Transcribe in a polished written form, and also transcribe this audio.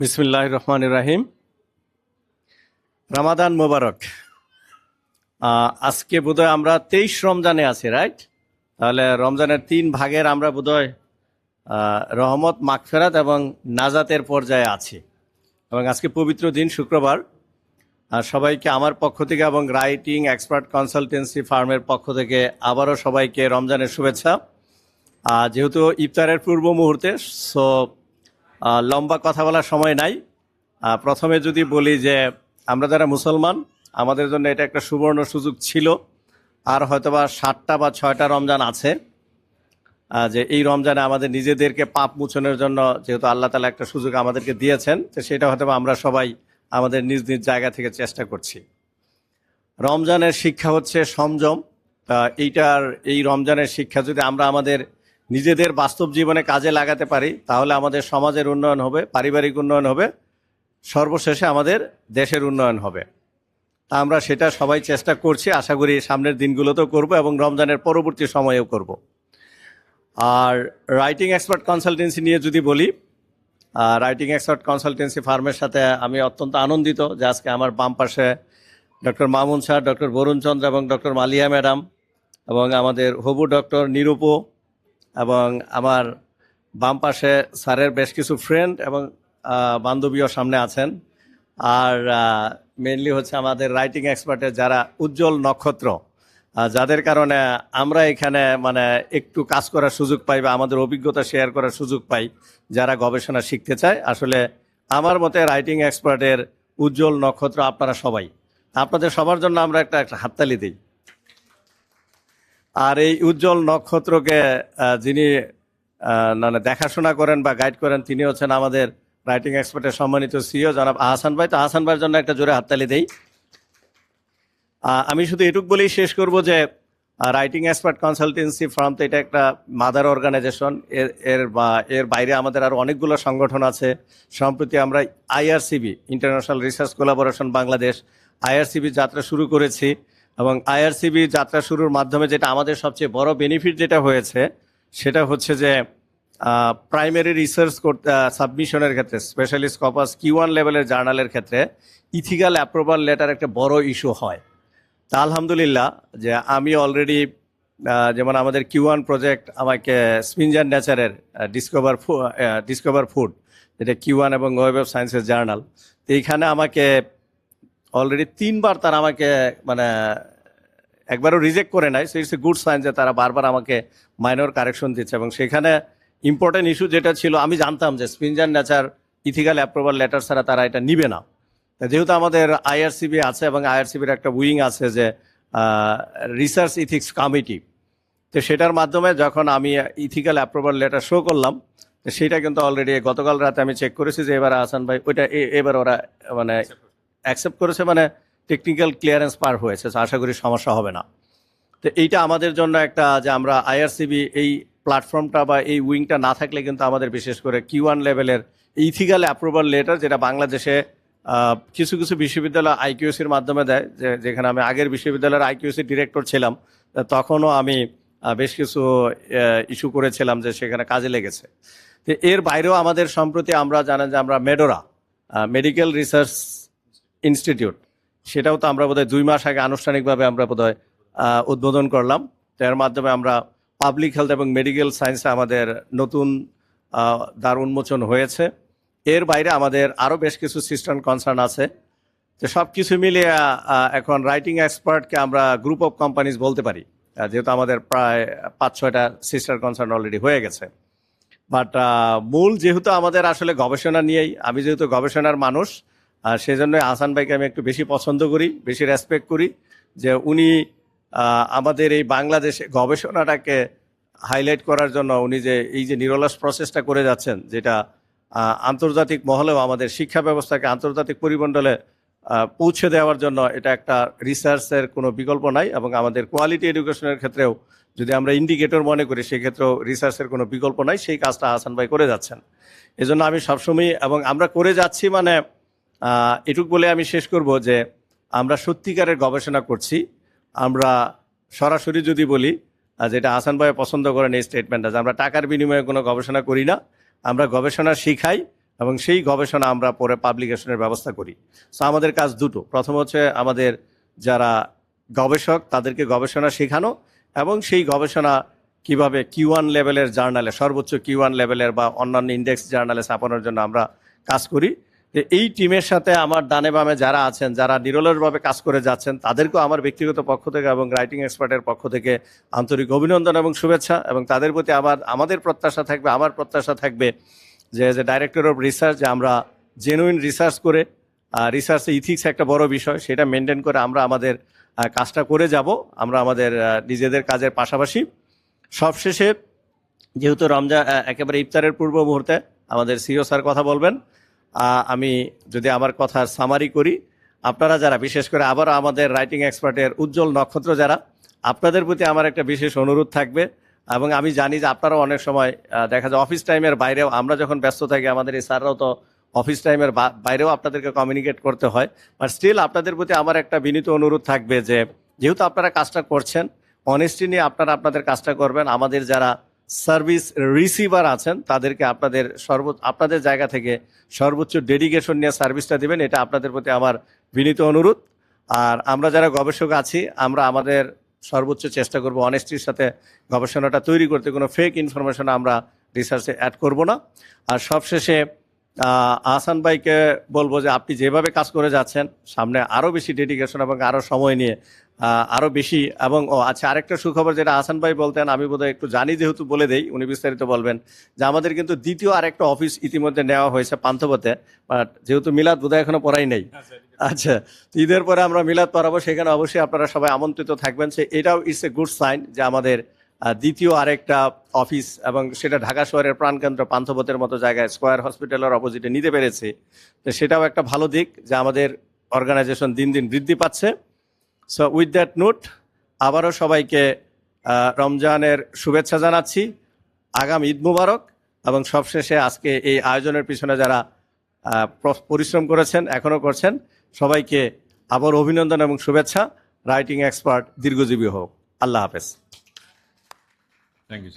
বিসমিল্লাহির রহমানির রাহিম। রামাদান মোবারক। আজকে বোধহয় আমরা 23 রমজানে আছি, রাইট? তাহলে রমজানের 3 ভাগের আমরা বোধহয় রহমত, মাগফিরাত এবং নাজাতের পর্যায়ে আছি। এবং আজকে পবিত্র দিন শুক্রবার। সবাইকে আমার পক্ষ থেকে এবং রাইটিং এক্সপার্ট কনসালটেন্সি ফার্মের পক্ষ থেকে আবারও সবাইকে রমজানের শুভেচ্ছা। যেহেতু ইফতারের পূর্ব মুহূর্তে, সো লম্বা কথা বলার সময় নাই। প্রথমে যদি বলি যে আমরা যারা মুসলমান, আমাদের জন্য এটা একটা সুবর্ণ সুযোগ ছিল। আর হয়তোবা 7টা বা 6টা রমজান আছে, যে এই রমজানে আমাদের নিজেদেরকে পাপ মোচনের জন্য যেহেতু আল্লাহ তাআলা একটা সুযোগ আমাদেরকে দিয়েছেন, তো সেটা হয়তোবা আমরা সবাই আমাদের নিজ নিজ জায়গা থেকে চেষ্টা করছি। রমজানের শিক্ষা হচ্ছে সংযম। এই রমজানের শিক্ষা যদি আমরা আমাদের নিজেদের বাস্তব জীবনে কাজে লাগাতে পারি, তাহলে আমাদের সমাজের উন্নয়ন হবে, পারিবারিক উন্নয়ন হবে, সর্বশেষে আমাদের দেশের উন্নয়ন হবে। তা আমরা সেটা সবাই চেষ্টা করছি, আশা করি সামনের দিনগুলোতেও করব এবং রমজানের পরবর্তী সময়েও করব। আর রাইটিং এক্সপার্ট কনসালটেন্সি নিয়ে যদি বলি, রাইটিং এক্সপার্ট কনসালটেন্সি ফার্মের সাথে আমি অত্যন্ত আনন্দিত যে আজকে আমার বাম পাশে doctor Mamun sir, doctor Barun Chandra এবং ডক্টর মালিয়া ম্যাডাম এবং আমাদের হবু ডক্টর নিরূপ এবং আমার বাম পাশে স্যারের বেশ কিছু ফ্রেন্ড এবং বান্ধবীও সামনে আছেন। আর মেনলি হচ্ছে আমাদের রাইটিং এক্সপার্টের যারা উজ্জ্বল নক্ষত্র, যাদের কারণে আমরা এখানে একটু কাজ করার সুযোগ পাই বা আমাদের অভিজ্ঞতা শেয়ার করার সুযোগ পাই যারা গবেষণা শিখতে চায়। আসলে আমার মতে রাইটিং এক্সপার্টের উজ্জ্বল নক্ষত্র আপনারা সবাই। আপনাদের সবার জন্য আমরা একটা হাততালি দিই। আর এই উজ্জ্বল নক্ষত্রকে যিনি দেখাশোনা করেন বা গাইড করেন, তিনি হচ্ছেন আমাদের রাইটিং এক্সপার্টের সম্মানিত সিইও জনাব আহসান ভাই। তো আহসান ভাইয়ের জন্য একটা জোরে হাততালি দেই। আমি শুধু এটুক বলেই শেষ করব যে রাইটিং এক্সপার্ট কনসালটেন্সি ফার্ম তো এটা একটা মাদার অর্গানাইজেশন। এর বাইরে আমাদের আরও অনেকগুলো সংগঠন আছে। সম্প্রতি আমরা আইআরসিবি, ইন্টারন্যাশনাল রিসার্চ কোলাবোরেশন বাংলাদেশ, আইআরসিবি যাত্রা শুরু করেছি। এবং আইআরসিবি যাত্রা শুরুর মাধ্যমে যেটা আমাদের সবচেয়ে বড় বেনিফিট যেটা হয়েছে, সেটা হচ্ছে যে প্রাইমারি রিসার্চ সাবমিশনের ক্ষেত্রে, স্পেশালি স্কপাস Q1 লেভেলের জার্নালের ক্ষেত্রে ইথিক্যাল অ্যাপ্রুভাল লেটার একটা বড় ইস্যু হয়। তা আলহামদুলিল্লাহ যে আমি অলরেডি, যেমন আমাদের Q1 প্রজেক্ট আমাকে স্পিনজার নেচারের ডিসকভার ফুড, যেটা Q1 এবং ওয়েব অফ সায়েন্সের জার্নাল, তো এইখানে আমাকে অলরেডি 3বার তারা আমাকে একবারও রিজেক্ট করে নাই। So it's a good sign যে তারা বারবার আমাকে মাইনর কারেকশন দিচ্ছে। এবং সেখানে ইম্পর্টেন্ট ইস্যু যেটা ছিল, আমি জানতাম যে স্পিনজার নেচার ইথিক্যাল অ্যাপ্রুভাল লেটার ছাড়া তারা এটা নিবে না। যেহেতু আমাদের আইআরসিবি আছে এবং আইআরসিবির একটা উইং আছে যে রিসার্চ ইথিক্স কমিটি, তো সেটার মাধ্যমে যখন আমি ইথিক্যাল অ্যাপ্রুভাল লেটার শো করলাম, তো সেটা কিন্তু অলরেডি গতকাল রাতে আমি চেক করেছি যে এবার আহসান ভাই ওইটা এবার ওরা অ্যাকসেপ্ট করেছে, টেকনিক্যাল ক্লিয়ারেন্স পার হয়েছে। আশা করি সমস্যা হবে না। তো এইটা আমাদের জন্য একটা, যে আমরা আইআরসিবি এই প্ল্যাটফর্মটা বা এই উইংটা না থাকলে কিন্তু আমাদের বিশেষ করে Q1 লেভেলের ইথিক্যাল অ্যাপ্রুভাল লেটার, যেটা বাংলাদেশে কিছু কিছু বিশ্ববিদ্যালয় আইকিউসির মাধ্যমে দেয়, যেখানে আমি আগের বিশ্ববিদ্যালয়ের আইকিউসি ডিরেক্টর ছিলাম, তখনও আমি বেশ কিছু ইস্যু করেছিলাম যে সেখানে কাজে লেগেছে। তো এর বাইরেও আমাদের সম্প্রতি আমরা জানেন যে আমরা মেডোরা মেডিকেল রিসার্চ ইনস্টিটিউট, সেটাও তো আমরা বোধহয় 2 মাস আগে আনুষ্ঠানিকভাবে আমরা বোধহয় উদ্বোধন করলাম। তো এর মাধ্যমে আমরা পাবলিক হেলথ এবং মেডিকেল সায়েন্সে আমাদের নতুন দ্বার উন্মোচন হয়েছে। এর বাইরে আমাদের আরও বেশ কিছু সিস্টার কনসার্ন আছে। তো সব কিছু মিলিয়ে এখন রাইটিং এক্সপার্টকে আমরা গ্রুপ অফ কোম্পানিজ বলতে পারি, যেহেতু আমাদের প্রায় 5-6টা সিস্টার কনসার্ন অলরেডি হয়ে গেছে। বাট মূল যেহেতু আমাদের আসলে গবেষণা নিয়েই, আমি যেহেতু গবেষণার মানুষ, সেজন্য আহসান ভাইকে আমি একটু বেশি পছন্দ করি, বেশি রেসপেক্ট করি, যে উনি আমাদের এই বাংলাদেশে গবেষণাটাকে হাইলাইট করার জন্য উনি যে এই যে নিরলস প্রসেসটা করে যাচ্ছেন, যেটা আন্তর্জাতিক মহলেও আমাদের শিক্ষা ব্যবস্থাকে আন্তর্জাতিক পরিমণ্ডলে পৌঁছে দেওয়ার জন্য এটা একটা রিসার্চের কোনো বিকল্প নাই। এবং আমাদের কোয়ালিটি এডুকেশনের ক্ষেত্রেও যদি আমরা ইন্ডিকেটর মনে করি, সেক্ষেত্রেও রিসার্চের কোনো বিকল্প নাই। সেই কাজটা আহসান ভাই করে যাচ্ছেন। এজন্য আমি সবসময়, এবং আমরা করে যাচ্ছি, এটুক বলে আমি শেষ করব যে আমরা সত্যিকারের গবেষণা করছি। আমরা সরাসরি যদি বলি, যেটা আহসান ভাই পছন্দ করেন এই স্টেটমেন্টটা, যে আমরা টাকার বিনিময়ে কোনো গবেষণা করি না, আমরা গবেষণা শিখাই এবং সেই গবেষণা আমরা পরে পাবলিকেশনের ব্যবস্থা করি। সো আমাদের কাজ দুটো, প্রথম হচ্ছে আমাদের যারা গবেষক তাদেরকে গবেষণা শেখানো এবং সেই গবেষণা কিভাবে Q1 লেভেলের জার্নালে, সর্বোচ্চ Q1 লেভেলের বা অন্যান্য ইন্ডেক্স জার্নালে ছাপানোর জন্য আমরা কাজ করি। যে এই টিমের সাথে আমার ডানে বামে যারা আছেন, যারা নিরলসভাবে কাজ করে যাচ্ছেন, তাদেরকেও আমার ব্যক্তিগত পক্ষ থেকে এবং রাইটিং এক্সপার্টের পক্ষ থেকে আন্তরিক অভিনন্দন এবং শুভেচ্ছা। এবং তাদের প্রতি আমাদের প্রত্যাশা থাকবে, আমার প্রত্যাশা থাকবে যে ডাইরেক্টর অফ রিসার্চ, যে আমরা জেনুইন রিসার্চ করে, রিসার্চে ইথিক্স একটা বড় বিষয়, সেটা মেনটেন করে আমরা আমাদের কাজটা করে যাব, আমরা আমাদের নিজেদের কাজের পাশাপাশি। সবশেষে যেহেতু রমজান একেবারে ইফতারের পূর্ব মুহূর্তে আমাদের সিও স্যার কথা বলবেন, আমি যদি আমার কথার সামারি করি, আপনারা যারা, বিশেষ করে আবারও আমাদের রাইটিং এক্সপার্টের উজ্জ্বল নক্ষত্র যারা, আপনাদের প্রতি আমার একটা বিশেষ অনুরোধ থাকবে। এবং আমি জানি যে আপনারাও অনেক সময় দেখা যায় অফিস টাইমের বাইরেও, আমরা যখন ব্যস্ত থাকি আমাদের এই স্যাররাও তো অফিস টাইমের বাইরেও আপনাদেরকে কমিউনিকেট করতে হয়। বাট স্টিল আপনাদের প্রতি আমার একটা বিনীত অনুরোধ থাকবে যে যেহেতু আপনারা কাজটা করছেন, অনেস্টি নিয়ে আপনারা আপনাদের কাজটা করবেন। আমাদের যারা সার্ভিস রিসিভার আছেন তাদেরকে আপনাদের জায়গা থেকে সর্বোচ্চ ডেডিকেশন নিয়ে সার্ভিসটা দিবেন, এটা আপনাদের প্রতি আমার বিনীত অনুরোধ। আর আমরা যারা গবেষক আছি, আমরা আমাদের সর্বোচ্চ চেষ্টা করব অনেস্টির সাথে গবেষণাটা তৈরি করতে, কোনো ফেক ইনফরমেশন আমরা রিসার্চে অ্যাড করব না। আর সবশেষে আহসান ভাইকে বলবো যে আপনি যেভাবে কাজ করে যাচ্ছেন, সামনে আরও বেশি ডেডিকেশন এবং আরও সময় নিয়ে আরও বেশি। এবং আচ্ছা, আরেকটা সুখবর যেটা আহসান ভাই বলতেন, আমি বোধহয় একটু জানি, যেহেতু বলে দেই, উনি বিস্তারিত বলবেন, যে আমাদের কিন্তু দ্বিতীয় আরেকটা অফিস ইতিমধ্যে নেওয়া হয়েছে পান্থপথে। বাট যেহেতু মিলাদ বোধহয় এখনো পড়াই নেই, আচ্ছা, ঈদের পরে আমরা মিলাদ পড়াবো, সেখানে অবশ্যই আপনারা সবাই আমন্ত্রিত থাকবেন। সে এটাও ইটস এ গুড সাইন যে আমাদের দ্বিতীয় আরেকটা অফিস, এবং সেটা ঢাকা শহরের প্রাণকেন্দ্র পান্থপথের মতো জায়গায় স্কয়ার হসপিটালের অপোজিটে নিতে পেরেছে। তো সেটাও একটা ভালো দিক যে আমাদের অর্গানাইজেশন দিন দিন বৃদ্ধি পাচ্ছে। সো উইথ দ্যাট নোট, আবারও সবাইকে রমজানের শুভেচ্ছা জানাচ্ছি, আগাম ঈদ মুবারক। এবং সবশেষে আজকে এই আয়োজনের পিছনে যারা পরিশ্রম করেছেন, এখনও করছেন, সবাইকে আবার অভিনন্দন এবং শুভেচ্ছা। রাইটিং এক্সপার্ট দীর্ঘজীবী হোক। আল্লাহ হাফেজ। Thank you.